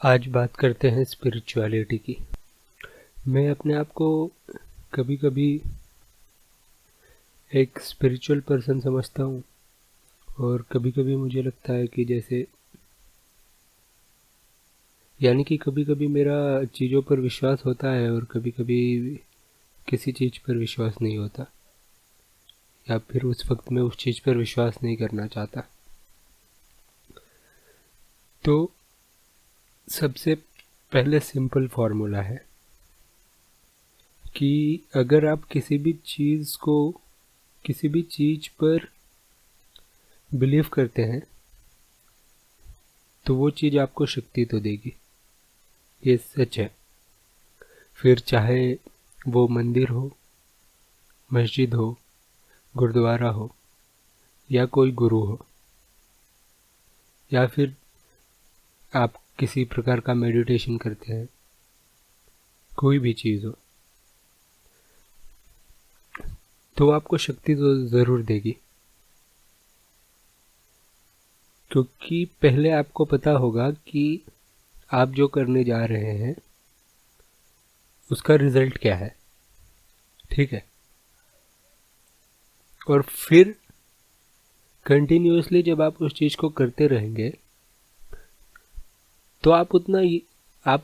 आज बात करते हैं स्पिरिचुअलिटी की। मैं अपने आप को कभी कभी एक स्पिरिचुअल पर्सन समझता हूँ और कभी कभी मुझे लगता है कि जैसे कभी कभी मेरा चीज़ों पर विश्वास होता है और कभी कभी किसी चीज़ पर विश्वास नहीं होता, या फिर उस वक्त मैं उस चीज़ पर विश्वास नहीं करना चाहता। तो सबसे पहले सिंपल फॉर्मूला है कि अगर आप किसी भी चीज़ पर बिलीव करते हैं तो वो चीज़ आपको शक्ति तो देगी, ये सच है। फिर चाहे वो मंदिर हो, मस्जिद हो, गुरुद्वारा हो, या कोई गुरु हो, या फिर आप किसी प्रकार का मेडिटेशन करते हैं, कोई भी चीज़ हो, तो आपको शक्ति तो ज़रूर देगी। क्योंकि पहले आपको पता होगा कि आप जो करने जा रहे हैं उसका रिजल्ट क्या है, ठीक है। और फिर कंटिन्यूअसली जब आप उस चीज़ को करते रहेंगे तो आप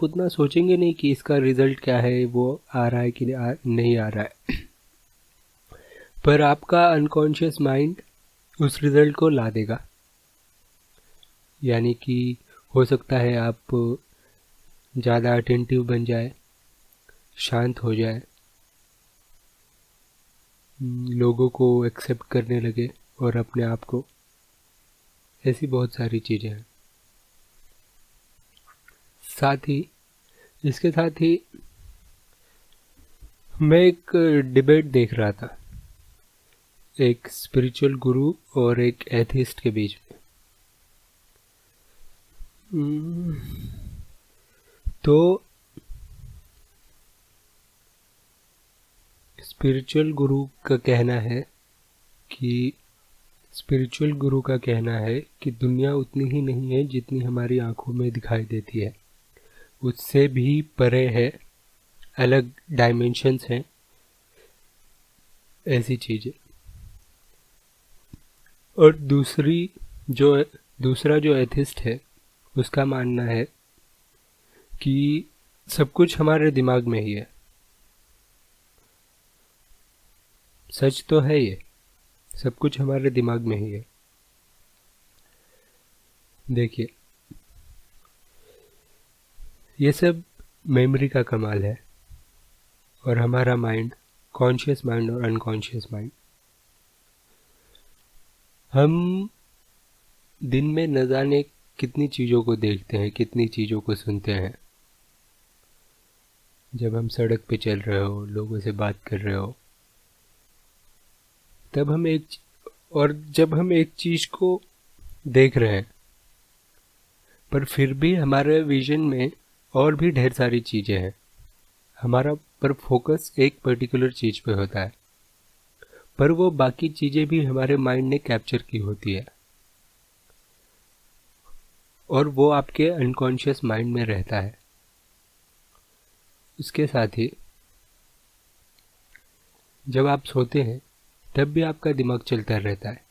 उतना सोचेंगे नहीं कि इसका रिजल्ट क्या है, वो आ रहा है कि नहीं आ रहा है। पर आपका अनकॉन्शियस माइंड उस रिजल्ट को ला देगा। यानी कि हो सकता है आप ज़्यादा अटेंटिव बन जाए, शांत हो जाए, लोगों को एक्सेप्ट करने लगे और अपने आप को। ऐसी बहुत सारी चीज़ें हैं। इसके साथ ही मैं एक डिबेट देख रहा था, एक स्पिरिचुअल गुरु और एक एथिस्ट के बीच में। तो स्पिरिचुअल गुरु का कहना है कि दुनिया उतनी ही नहीं है जितनी हमारी आंखों में दिखाई देती है, उससे भी परे है, अलग डायमेंशंस हैं, ऐसी चीज़ें। और दूसरा जो एथिस्ट है उसका मानना है कि सब कुछ हमारे दिमाग में ही है। सच तो है ये, सब कुछ हमारे दिमाग में ही है। देखिए, ये सब मेमोरी का कमाल है, और हमारा माइंड, कॉन्शियस माइंड और अनकॉन्शियस माइंड, हम दिन में न जाने कितनी चीज़ों को देखते हैं, कितनी चीज़ों को सुनते हैं। जब हम सड़क पे चल रहे हो, लोगों से बात कर रहे हो, जब हम एक चीज़ को देख रहे हैं, पर फिर भी हमारे विजन में और भी ढेर सारी चीज़ें हैं। हमारा पर फोकस एक पर्टिकुलर चीज़ पे होता है, पर वो बाकी चीज़ें भी हमारे माइंड ने कैप्चर की होती है, और वो आपके अनकॉन्शियस माइंड में रहता है। उसके साथ ही जब आप सोते हैं तब भी आपका दिमाग चलता रहता है,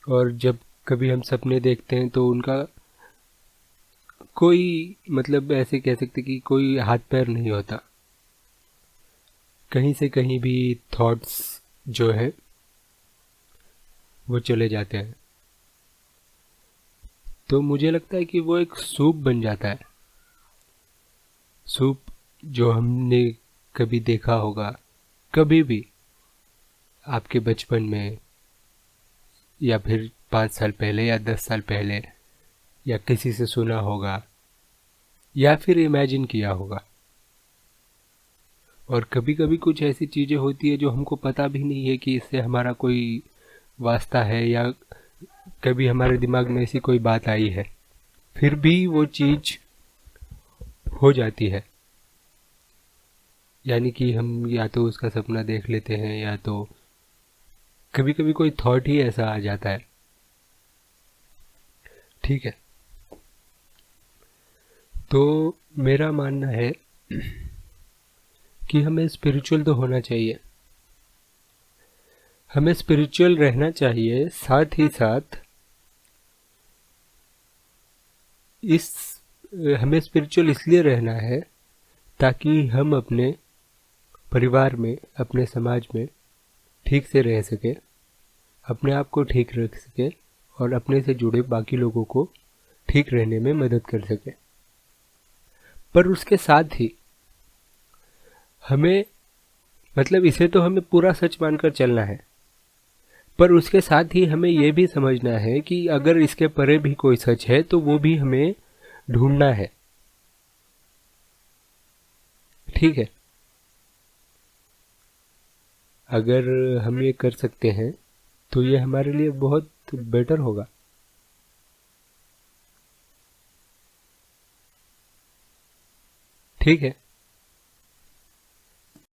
और जब कभी हम सपने देखते हैं तो उनका कोई मतलब ऐसे कह सकते कि कोई हाथ पैर नहीं होता। कहीं से कहीं भी थॉट्स जो है वो चले जाते हैं। तो मुझे लगता है कि वो एक सूप बन जाता है। सूप जो हमने कभी देखा होगा, कभी भी आपके बचपन में, या फिर 5 साल पहले या 10 साल पहले, या किसी से सुना होगा, या फिर इमेजिन किया होगा। और कभी कभी कुछ ऐसी चीज़ें होती है जो हमको पता भी नहीं है कि इससे हमारा कोई वास्ता है, या कभी हमारे दिमाग में ऐसी कोई बात आई है, फिर भी वो चीज़ हो जाती है। यानी कि हम या तो उसका सपना देख लेते हैं, या तो कभी कभी कोई थॉट ही ऐसा आ जाता है, ठीक है। तो मेरा मानना है कि हमें स्पिरिचुअल तो होना चाहिए, हमें स्पिरिचुअल रहना चाहिए, साथ ही साथ इस हमें स्पिरिचुअल इसलिए रहना है ताकि हम अपने परिवार में, अपने समाज में ठीक से रह सके, अपने आप को ठीक रख सके और अपने से जुड़े बाकी लोगों को ठीक रहने में मदद कर सके। पर उसके साथ ही हमें, मतलब इसे तो हमें पूरा सच मानकर चलना है, पर उसके साथ ही हमें यह भी समझना है कि अगर इसके परे भी कोई सच है तो वो भी हमें ढूंढना है। ठीक है, अगर हम ये कर सकते हैं तो ये हमारे लिए बहुत बेटर होगा। ठीक है।